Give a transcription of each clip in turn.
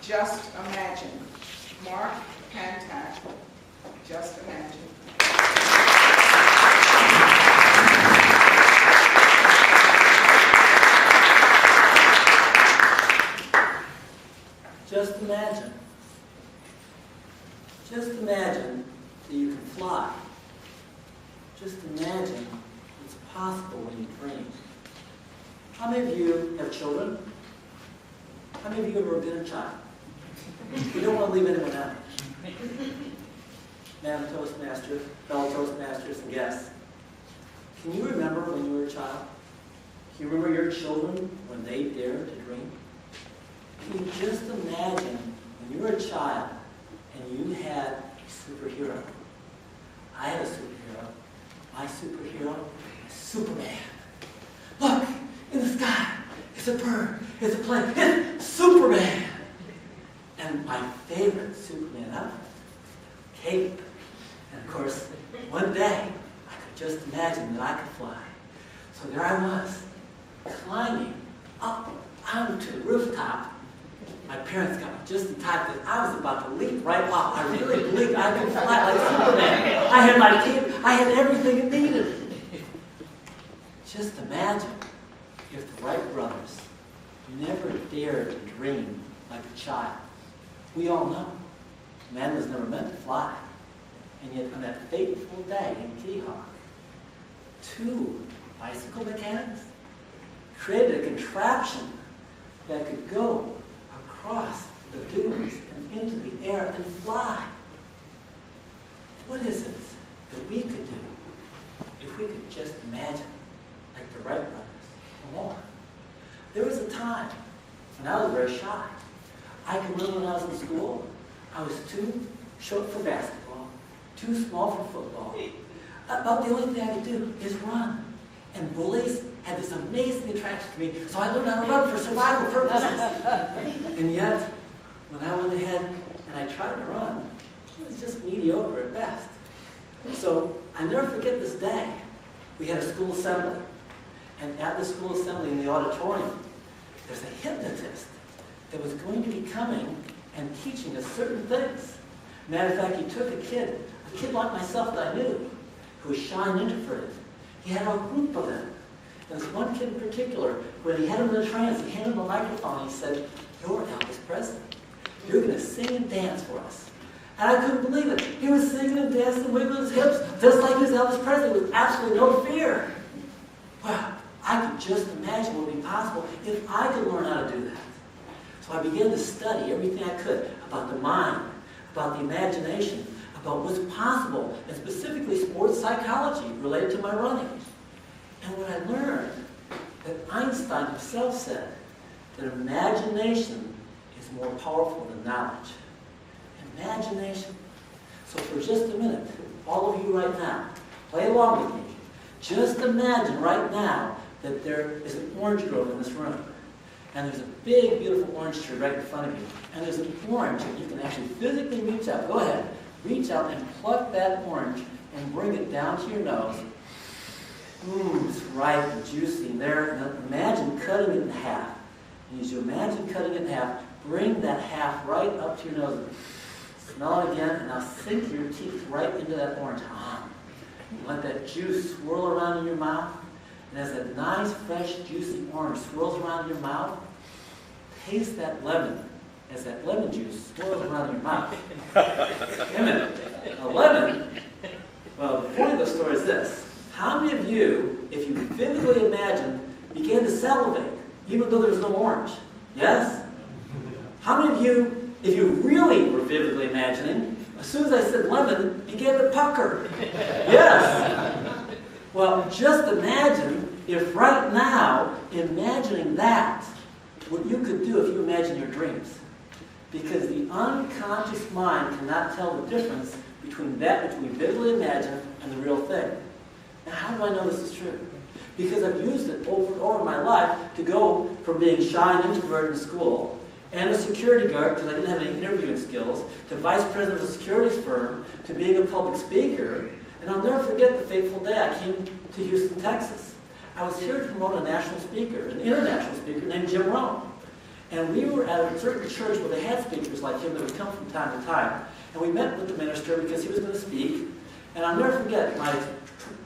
Just Imagine. Mark Pantak, Just Imagine. Just imagine. Just imagine that you can fly. Just imagine it's possible when you dream. How many of you have children? How many of you have ever been a child? You don't want to leave anyone out. Madam Toastmaster, fellow Toastmasters, and guests. Can you remember when you were a child? Can you remember your children when they dared to dream? Can you just imagine when you were a child and you had a superhero? I had a superhero. My superhero is Superman. Look, in the sky, it's a bird, it's a plane, it's Superman! And my favorite Superman outfit, cape. And of course, one day, I could just imagine that I could fly. So there I was, climbing up onto the rooftop. My parents got me just in time because I was about to leap right off. I really believed I could fly like Superman. I had my cape, I had everything it needed. Just imagine if the Wright brothers never dared to dream like a child. We all know man was never meant to fly. And yet on that fateful day in Kitty Hawk, 2 bicycle mechanics created a contraption that could go across the dunes and into the air and fly. What is it that we could do if we could just imagine like the Wright brothers or more? There was a time when I was very shy. I can remember when I was in school, I was too short for basketball, too small for football. About the only thing I could do is run. And bullies had this amazing attraction to me, so I learned how to run for survival purposes. And yet, when I went ahead and I tried to run, it was just mediocre at best. So I never forget this day. We had a school assembly. And at the school assembly in the auditorium, there's a hypnotist that was going to be coming and teaching us certain things. Matter of fact, he took a kid like myself that I knew, who was shy and introverted. He had a group of them. And this one kid in particular, when he had him in the trance, he handed him a microphone and he said, "You're Elvis Presley. You're going to sing and dance for us." And I couldn't believe it. He was singing and dancing and wiggling his hips, just like his Elvis Presley, with absolutely no fear. Well, I could just imagine what would be possible if I could learn how to do that. So I began to study everything I could about the mind, about the imagination, about what's possible, and specifically sports psychology related to my running. And when I learned that Einstein himself said that imagination is more powerful than knowledge. Imagination. So for just a minute, all of you right now, play along with me. Just imagine right now that there is an orange grove in this room. And there's a big, beautiful orange tree right in front of you. And there's an orange that you can actually physically reach out. Go ahead. Reach out and pluck that orange and bring it down to your nose. It's ripe and juicy in there. Now imagine cutting it in half. And as you imagine cutting it in half, bring that half right up to your nose. Smell it again, and now sink your teeth right into that orange. Let that juice swirl around in your mouth. And as that nice, fresh, juicy orange swirls around in your mouth, taste that lemon as that lemon juice swirls around in your mouth. Wait a minute. A lemon? Well, the point of the story is this. How many of you, if you vividly imagine, began to salivate, even though there was no orange? Yes? How many of you, if you really were vividly imagining, as soon as I said lemon, began to pucker? Yes? Well, just imagine if right now, imagining that, what you could do if you imagine your dreams. Because the unconscious mind cannot tell the difference between that which we vividly imagine and the real thing. Now, how do I know this is true? Because I've used it over and over in my life to go from being shy and introverted in school and a security guard, because I didn't have any interviewing skills, to vice president of a securities firm, to being a public speaker. And I'll never forget the fateful day I came to Houston, Texas. I was here to promote a national speaker, an international speaker named Jim Rome. And we were at a certain church where they had speakers like him that would come from time to time. And we met with the minister because he was going to speak. And I'll never forget, my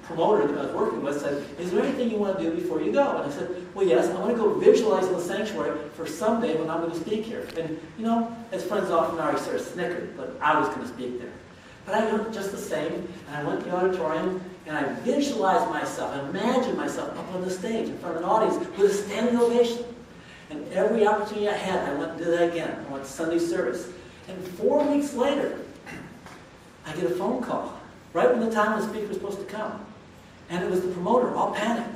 promoter that I was working with said, is there anything you want to do before you go? And I said, well, yes, I want to go visualize in the sanctuary for someday when I'm going to speak here. And, you know, as friends often are, he sort of snickered, but I was going to speak there. But I went just the same, and I went to the auditorium, and I visualized myself, I imagined myself up on the stage in front of an audience with a standing ovation. And every opportunity I had, I went and did that again. I went to Sunday service. And 4 weeks later, I get a phone call, right when the time the speaker was supposed to come. And it was the promoter, all panicked.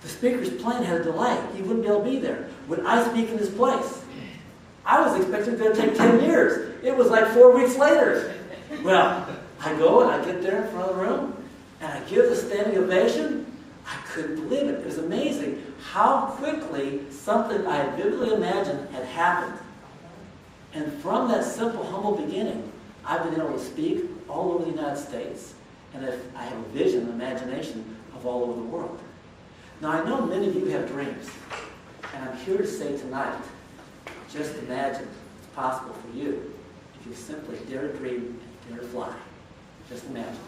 The speaker's plane had a delay. He wouldn't be able to be there. Would I speak in his place? I was expecting it to take 10 years. It was like 4 weeks later. Well, I go and I get there in front of the room, and I give the standing ovation. I couldn't believe it. It was amazing how quickly something I had vividly imagined had happened. And from that simple, humble beginning, I've been able to speak all over the United States. And I have a vision, an imagination of all over the world. Now, I know many of you have dreams. And I'm here to say tonight, just imagine it's possible for you if you simply dare to dream and dare to fly. Just imagine.